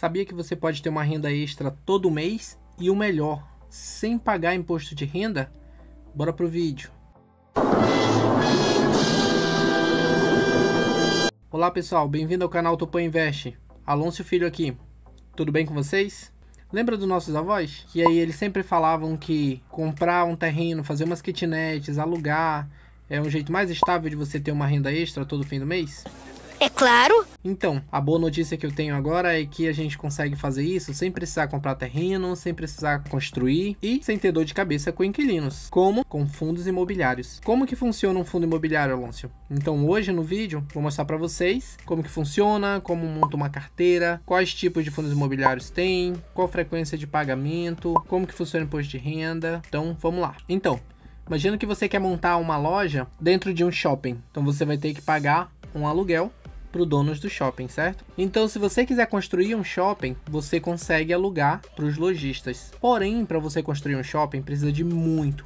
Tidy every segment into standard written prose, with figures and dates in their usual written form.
Sabia que você pode ter uma renda extra todo mês e o melhor, sem pagar imposto de renda? Bora pro vídeo. Olá pessoal, bem-vindo ao canal Tupã Invest. Alonso Filho aqui. Tudo bem com vocês? Lembra dos nossos avós? Que aí eles sempre falavam que comprar um terreno, fazer umas kitnets, alugar, é um jeito mais estável de você ter uma renda extra todo fim do mês? É claro! Então, a boa notícia que eu tenho agora é que a gente consegue fazer isso sem precisar comprar terreno, sem precisar construir e sem ter dor de cabeça com inquilinos, como com fundos imobiliários. Como que funciona um fundo imobiliário, Alonso? Então hoje no vídeo vou mostrar para vocês como que funciona, como monta uma carteira, quais tipos de fundos imobiliários tem, qual frequência de pagamento, como que funciona o imposto de renda. Então vamos lá. Então, imagina que você quer montar uma loja dentro de um shopping. Então você vai ter que pagar um aluguel para os donos do shopping, certo? Então, se você quiser construir um shopping, você consegue alugar para os lojistas. Porém, para você construir um shopping, precisa de muito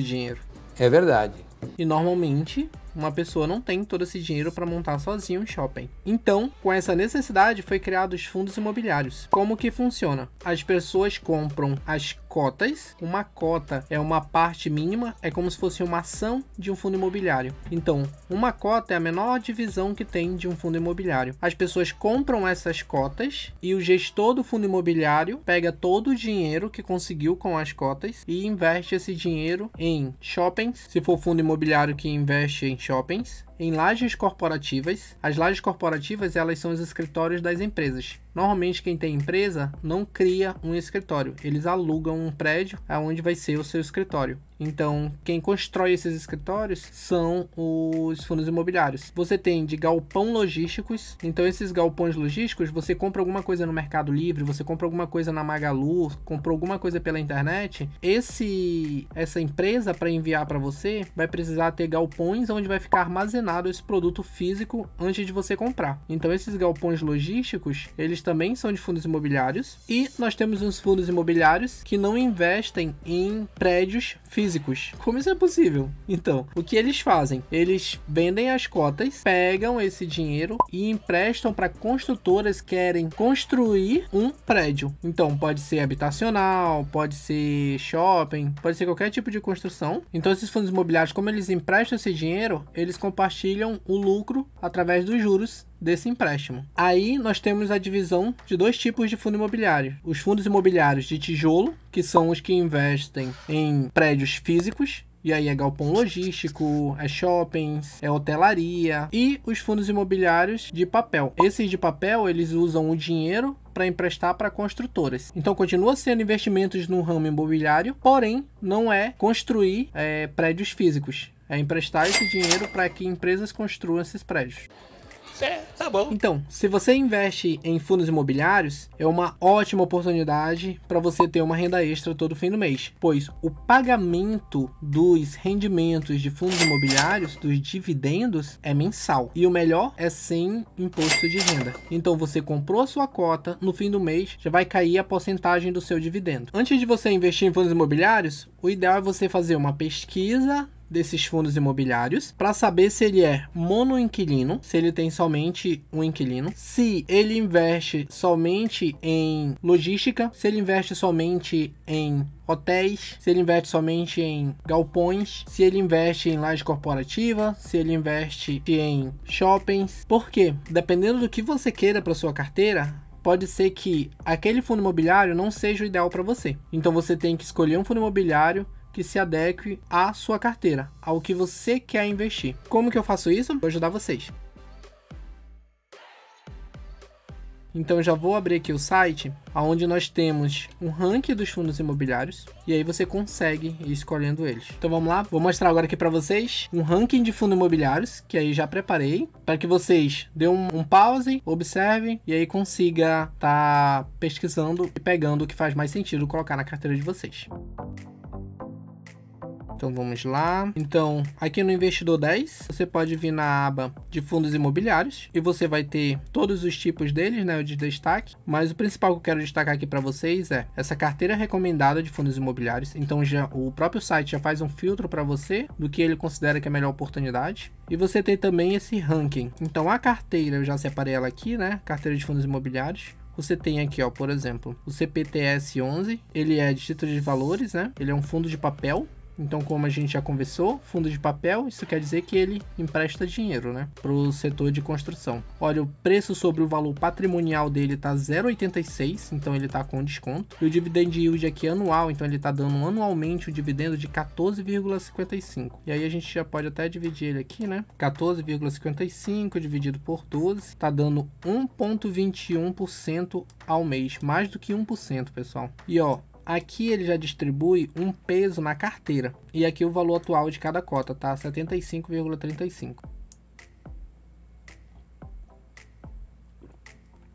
dinheiro. É verdade. E normalmente, uma pessoa não tem todo esse dinheiro para montar sozinho um shopping. Então, com essa necessidade, foi criado os fundos imobiliários. Como que funciona? As pessoas compram as cotas. Uma cota é uma parte mínima, é como se fosse uma ação de um fundo imobiliário. Então, uma cota é a menor divisão que tem de um fundo imobiliário. As pessoas compram essas cotas e o gestor do fundo imobiliário pega todo o dinheiro que conseguiu com as cotas e investe esse dinheiro em shoppings, se for fundo imobiliário que investe em shoppings, em lajes corporativas. As lajes corporativas, elas são os escritórios das empresas. Normalmente quem tem empresa não cria um escritório, eles alugam um prédio aonde vai ser o seu escritório. Então, quem constrói esses escritórios são os fundos imobiliários. Você tem de galpão logísticos. Então, esses galpões logísticos, você compra alguma coisa no Mercado Livre, você compra alguma coisa na Magalu, comprou alguma coisa pela internet. Essa empresa, para enviar para você, vai precisar ter galpões onde vai ficar armazenado esse produto físico antes de você comprar. Então, esses galpões logísticos, eles também são de fundos imobiliários. E nós temos uns fundos imobiliários que não investem em prédios físicos. Como isso é possível? Então, o que eles fazem? Eles vendem as cotas, pegam esse dinheiro e emprestam para construtoras que querem construir um prédio. Então, pode ser habitacional, pode ser shopping, pode ser qualquer tipo de construção. Então, esses fundos imobiliários, como eles emprestam esse dinheiro, eles compartilham o lucro através dos juros desse empréstimo. Aí nós temos a divisão de dois tipos de fundo imobiliário. Os fundos imobiliários de tijolo, que são os que investem em prédios físicos, e aí é galpão logístico, é shoppings, é hotelaria, e os fundos imobiliários de papel. Esses de papel, eles usam o dinheiro para emprestar para construtoras. Então continua sendo investimentos no ramo imobiliário, porém não é construir prédios físicos. É emprestar esse dinheiro para que empresas construam esses prédios. Tá bom. Então, se você investe em fundos imobiliários, é uma ótima oportunidade para você ter uma renda extra todo fim do mês, pois o pagamento dos rendimentos de fundos imobiliários, dos dividendos, é mensal. E o melhor é sem imposto de renda. Então, você comprou a sua cota, no fim do mês já vai cair a porcentagem do seu dividendo. Antes de você investir em fundos imobiliários, o ideal é você fazer uma pesquisa desses fundos imobiliários para saber se ele é monoinquilino, se ele tem somente um inquilino, se ele investe somente em logística, se ele investe somente em hotéis, se ele investe somente em galpões, se ele investe em laje corporativa, se ele investe em shoppings. Por quê? Dependendo do que você queira para sua carteira, pode ser que aquele fundo imobiliário não seja o ideal para você. Então você tem que escolher um fundo imobiliário que se adeque à sua carteira, ao que você quer investir. Como que eu faço isso? Vou ajudar vocês. Então já vou abrir aqui o site, onde nós temos um ranking dos fundos imobiliários, e aí você consegue ir escolhendo eles. Então vamos lá, vou mostrar agora aqui para vocês um ranking de fundos imobiliários, que aí já preparei, para que vocês dêem um pause, observem, e aí consiga estar pesquisando e pegando o que faz mais sentido colocar na carteira de vocês. Então vamos lá. Então aqui no Investidor 10, você pode vir na aba de fundos imobiliários e você vai ter todos os tipos deles, né, o de destaque. Mas o principal que eu quero destacar aqui para vocês é essa carteira recomendada de fundos imobiliários. Então já o próprio site já faz um filtro para você do que ele considera que é a melhor oportunidade. E você tem também esse ranking. Então a carteira, eu já separei ela aqui, né, carteira de fundos imobiliários. você tem aqui, ó, por exemplo, o CPTS11, ele é de título de valores, né? Ele é um fundo de papel. Então, como a gente já conversou, fundo de papel, isso quer dizer que ele empresta dinheiro, né, para o setor de construção. Olha, o preço sobre o valor patrimonial dele tá 0,86, então ele tá com desconto. E o dividend yield aqui é anual, então ele tá dando anualmente o dividendo de 14,55. E aí a gente já pode até dividir ele aqui, né? 14,55 dividido por 12, tá dando 1,21% ao mês, mais do que 1%, pessoal. E ó, aqui ele já distribui um peso na carteira. E aqui o valor atual de cada cota, tá? 75,35.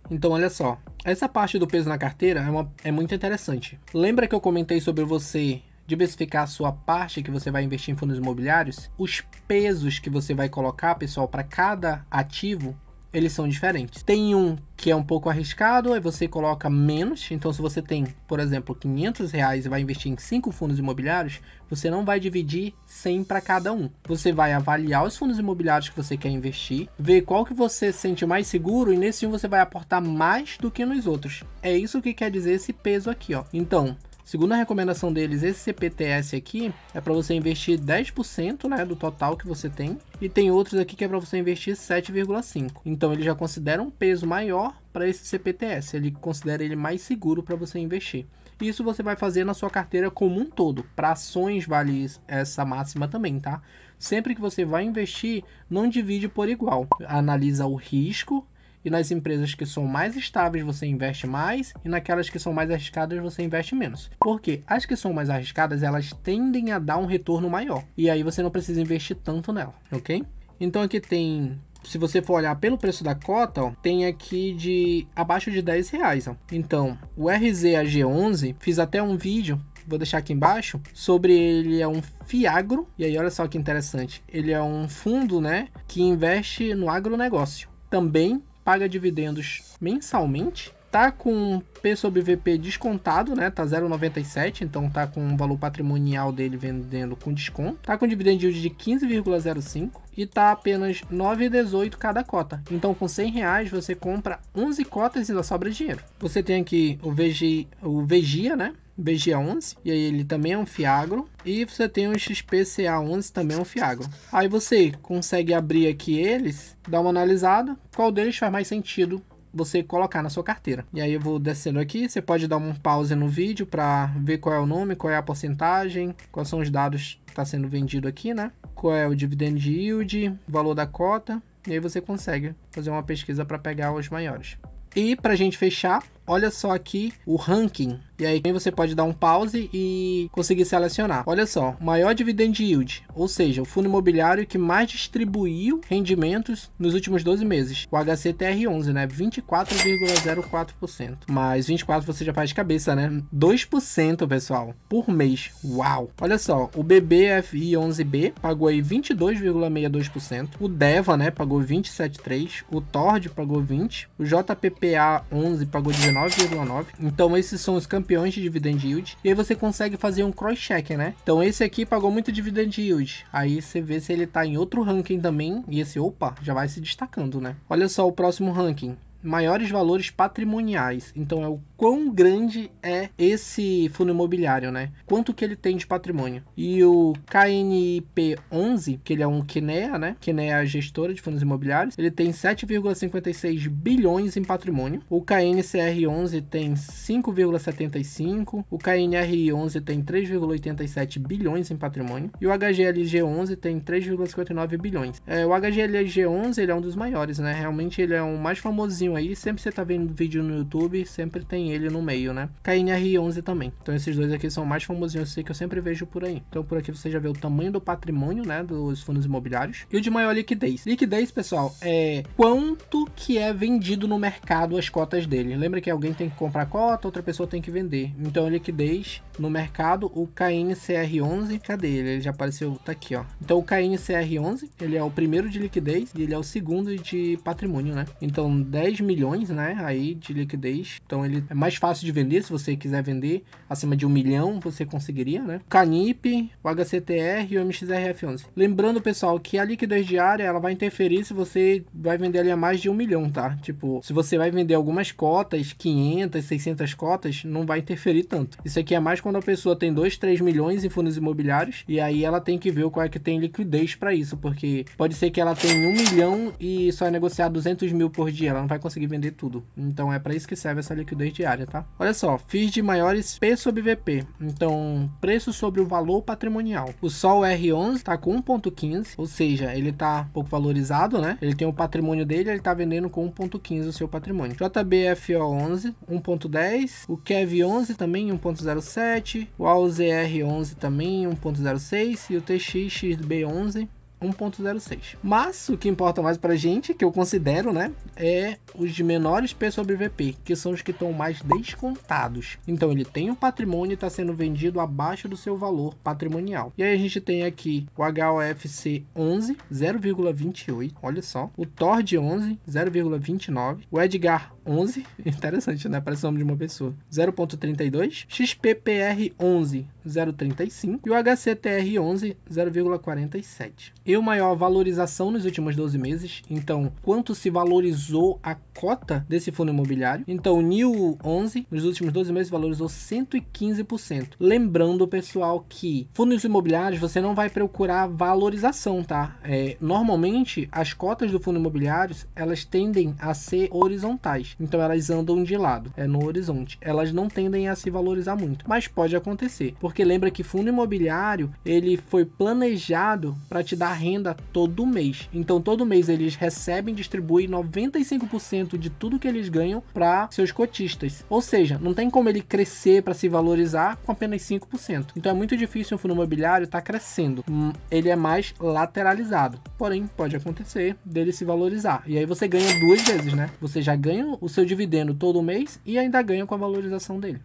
Então, olha só. Essa parte do peso na carteira é muito interessante. Lembra que eu comentei sobre você diversificar a sua parte que você vai investir em fundos imobiliários? Os pesos que você vai colocar, pessoal, para cada ativo, eles são diferentes. Tem um que é um pouco arriscado, aí você coloca menos. Então, se você tem, por exemplo, R$500 e vai investir em 5 fundos imobiliários, você não vai dividir 100 para cada um. Você vai avaliar os fundos imobiliários que você quer investir, ver qual que você sente mais seguro, e nesse um você vai aportar mais do que nos outros. É isso que quer dizer esse peso aqui, ó. Então, segundo a recomendação deles, esse CPTS aqui é para você investir 10%, né, do total que você tem. E tem outros aqui que é para você investir 7,5%. Então ele já considera um peso maior para esse CPTS. Ele considera ele mais seguro para você investir. Isso você vai fazer na sua carteira como um todo. Para ações vale essa máxima também, tá? Sempre que você vai investir, não divide por igual. Analisa o risco. E nas empresas que são mais estáveis você investe mais, e naquelas que são mais arriscadas você investe menos. Porque as que são mais arriscadas, elas tendem a dar um retorno maior. E aí você não precisa investir tanto nela, ok? Então aqui tem, se você for olhar pelo preço da cota, ó, tem aqui de abaixo de R$10. Ó. Então, o RZAG11, fiz até um vídeo, vou deixar aqui embaixo, sobre ele é um Fiagro. E aí olha só que interessante, ele é um fundo, né, que investe no agronegócio. Também paga dividendos mensalmente, tá com P sobre VP descontado, né, tá 0,97, então tá com o valor patrimonial dele vendendo com desconto, tá com dividend yield de 15,05 e tá apenas 9,18 cada cota. Então com R$100 você compra 11 cotas e ainda sobra dinheiro. Você tem aqui o VGIA, né, VGIA11, e aí ele também é um Fiagro, e você tem o XPCA11, também é um Fiagro. Aí você consegue abrir aqui eles, dar uma analisada, qual deles faz mais sentido você colocar na sua carteira. E aí eu vou descendo aqui, você pode dar um pause no vídeo para ver qual é o nome, qual é a porcentagem, quais são os dados que está sendo vendido aqui, né? Qual é o dividend yield, valor da cota, e aí você consegue fazer uma pesquisa para pegar os maiores. E para a gente fechar, olha só aqui o ranking. E aí você pode dar um pause e conseguir selecionar. Olha só, maior dividend yield, ou seja, o fundo imobiliário que mais distribuiu rendimentos nos últimos 12 meses. O HCTR11, né? 24,04%. Mas 24% você já faz de cabeça, né? 2%, pessoal, por mês. Uau! Olha só, o BBFI11B pagou aí 22,62%. O DEVA, né? Pagou 27,3%. O TORD pagou 20%. O JPPA11 pagou 19,9%. Então esses são os campeões de dividend yield, e aí você consegue fazer um cross-check, né? Então esse aqui pagou muito dividend yield, aí você vê se ele tá em outro ranking também, e esse, opa, já vai se destacando, né? Olha só o próximo ranking. Maiores valores patrimoniais. Então é o quão grande é esse fundo imobiliário, né? Quanto que ele tem de patrimônio. E o KNIP11, que ele é um Kinea, né? Kinea é a gestora de fundos imobiliários. Ele tem 7,56 bilhões em patrimônio. O KNCR11 tem 5,75. O KNRI11 tem 3,87 bilhões em patrimônio. E o HGLG11 tem 3,59 bilhões. O HGLG11 ele é um dos maiores, né? Realmente ele é o mais famosinho aí, sempre você tá vendo vídeo no YouTube, sempre tem ele no meio, né? KNR11 também. Então esses dois aqui são mais famosinhos que eu sempre vejo por aí. Então por aqui você já vê o tamanho do patrimônio, né, dos fundos imobiliários. E o de maior liquidez. Liquidez, pessoal, é quanto que é vendido no mercado as cotas dele. Lembra que alguém tem que comprar cota, outra pessoa tem que vender. Então liquidez no mercado, o KNCR11, cadê ele? Ele já apareceu, tá aqui, ó. Então o KNCR11, ele é o primeiro de liquidez e ele é o segundo de patrimônio, né? Então 10 2 milhões, né, aí de liquidez. Então ele é mais fácil de vender, se você quiser vender acima de 1 milhão, você conseguiria, né? O Canip, o HCTR e o MXRF11. Lembrando, pessoal, que a liquidez diária, ela vai interferir se você vai vender ali a mais de 1 milhão, tá? Tipo, se você vai vender algumas cotas, 500, 600 cotas, não vai interferir tanto. Isso aqui é mais quando a pessoa tem 2, 3 milhões em fundos imobiliários, e aí ela tem que ver qual é que tem liquidez para isso, porque pode ser que ela tenha 1 milhão e só é negociar 200 mil por dia, ela não vai conseguir vender tudo. Então é para isso que serve essa liquidez diária, tá? Olha só, FIIs de maiores P sobre VP, então preço sobre o valor patrimonial. O Sol R11 tá com 1.15, ou seja, ele tá um pouco valorizado, né? Ele tem o patrimônio dele, ele tá vendendo com 1.15 o seu patrimônio. JBFO11, 1.10, o KEV11 também 1.07, o AUZR11 também 1.06 e o TXXB11 1.06. Mas o que importa mais pra gente, que eu considero, né, é os de menores P sobre VP, que são os que estão mais descontados. Então ele tem um patrimônio e está sendo vendido abaixo do seu valor patrimonial. E aí a gente tem aqui o HOFC 11, 0,28, olha só. O TORD 11, 0,29. O Edgar 11, interessante, né, parece o nome de uma pessoa, 0,32. XPPR 11, 0,35. E o HCTR 11, 0,47. E o maior valorização nos últimos 12 meses, então quanto se valorizou a cota desse fundo imobiliário. Então o NIO 11 nos últimos 12 meses valorizou 115%. Lembrando, pessoal, que fundos imobiliários você não vai procurar valorização, tá? Normalmente as cotas do fundo imobiliário elas tendem a ser horizontais, então elas andam de lado, no horizonte. Elas não tendem a se valorizar muito, mas pode acontecer, porque lembra que fundo imobiliário ele foi planejado para te dar renda todo mês. Então todo mês eles recebem e distribuem 95% de tudo que eles ganham para seus cotistas. Ou seja, não tem como ele crescer para se valorizar com apenas 5%. Então é muito difícil um fundo imobiliário estar crescendo. Ele é mais lateralizado. Porém, pode acontecer dele se valorizar. E aí você ganha duas vezes, né? Você já ganha o seu dividendo todo mês e ainda ganha com a valorização dele.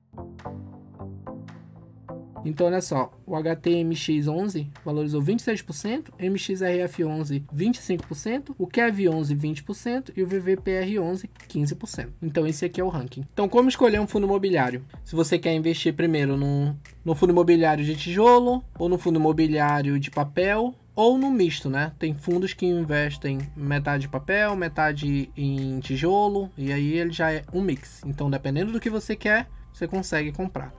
Então, olha só, o HTMX11 valorizou 26%, MXRF11 25%, o KEV11 20% e o VVPR11 15%. Então, esse aqui é o ranking. Então, como escolher um fundo imobiliário? Se você quer investir primeiro no fundo imobiliário de tijolo, ou no fundo imobiliário de papel, ou no misto, né? Tem fundos que investem metade em papel, metade em tijolo, e aí ele já é um mix. Então, dependendo do que você quer, você consegue comprar.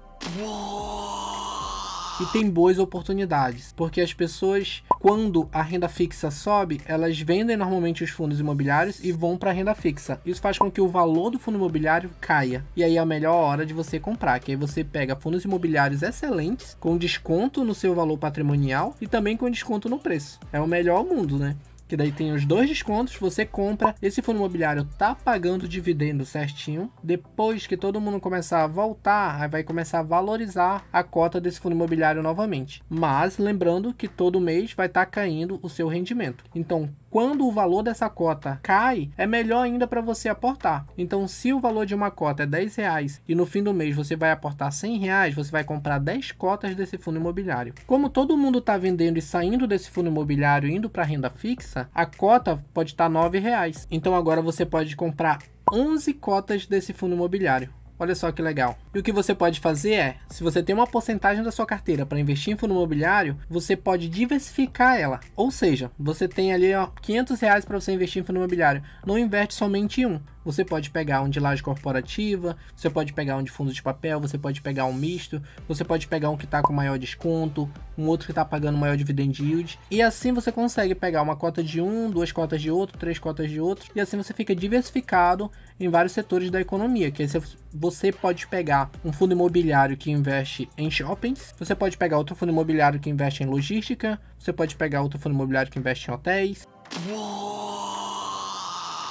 E tem boas oportunidades, porque as pessoas, quando a renda fixa sobe, elas vendem normalmente os fundos imobiliários e vão para a renda fixa. Isso faz com que o valor do fundo imobiliário caia. E aí é a melhor hora de você comprar, que aí você pega fundos imobiliários excelentes, com desconto no seu valor patrimonial e também com desconto no preço. É o melhor mundo, né? Que daí tem os dois descontos, você compra, esse fundo imobiliário tá pagando dividendo certinho, depois que todo mundo começar a voltar, aí vai começar a valorizar a cota desse fundo imobiliário novamente. Mas lembrando que todo mês vai estar caindo o seu rendimento. Então, quando o valor dessa cota cai, é melhor ainda para você aportar. Então, se o valor de uma cota é R$10 e no fim do mês você vai aportar R$100, você vai comprar 10 cotas desse fundo imobiliário. Como todo mundo está vendendo e saindo desse fundo imobiliário indo para renda fixa, a cota pode estar R$9. Então agora você pode comprar 11 cotas desse fundo imobiliário. Olha só que legal. E o que você pode fazer é, se você tem uma porcentagem da sua carteira para investir em fundo imobiliário, você pode diversificar ela. Ou seja, você tem ali R$500 para você investir em fundo imobiliário. Não investe somente em um. Você pode pegar um de laje corporativa, você pode pegar um de fundo de papel, você pode pegar um misto, você pode pegar um que está com maior desconto, um outro que está pagando maior dividend yield. E assim você consegue pegar uma cota de um, 2 cotas de outro, 3 cotas de outro. E assim você fica diversificado em vários setores da economia. Que aí você pode pegar um fundo imobiliário que investe em shoppings, você pode pegar outro fundo imobiliário que investe em logística, você pode pegar outro fundo imobiliário que investe em hotéis.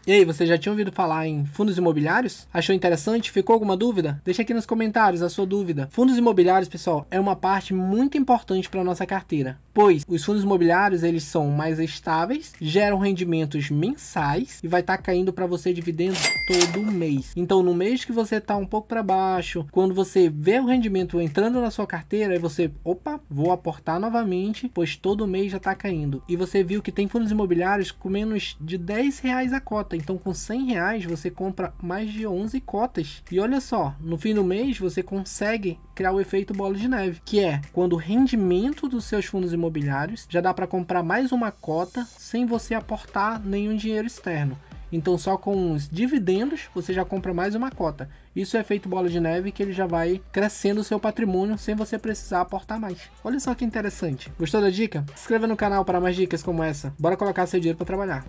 E aí, você já tinha ouvido falar em fundos imobiliários? Achou interessante? Ficou alguma dúvida? Deixa aqui nos comentários a sua dúvida. Fundos imobiliários, pessoal, é uma parte muito importante para a nossa carteira, pois os fundos imobiliários eles são mais estáveis, geram rendimentos mensais e vai estar caindo para você dividendos todo mês. Então, no mês que você está um pouco para baixo, quando você vê o rendimento entrando na sua carteira, aí você, opa, vou aportar novamente, pois todo mês já está caindo. E você viu que tem fundos imobiliários com menos de R$10 a cota. cota. Então com R$100 você compra mais de 11 cotas. E olha só, no fim do mês você consegue criar o efeito bola de neve, que é quando o rendimento dos seus fundos imobiliários já dá para comprar mais uma cota sem você aportar nenhum dinheiro externo. Então só com os dividendos você já compra mais uma cota. Isso é efeito bola de neve, que ele já vai crescendo o seu patrimônio sem você precisar aportar mais. Olha só que interessante. Gostou da dica? Se inscreva no canal para mais dicas como essa. Bora colocar seu dinheiro para trabalhar.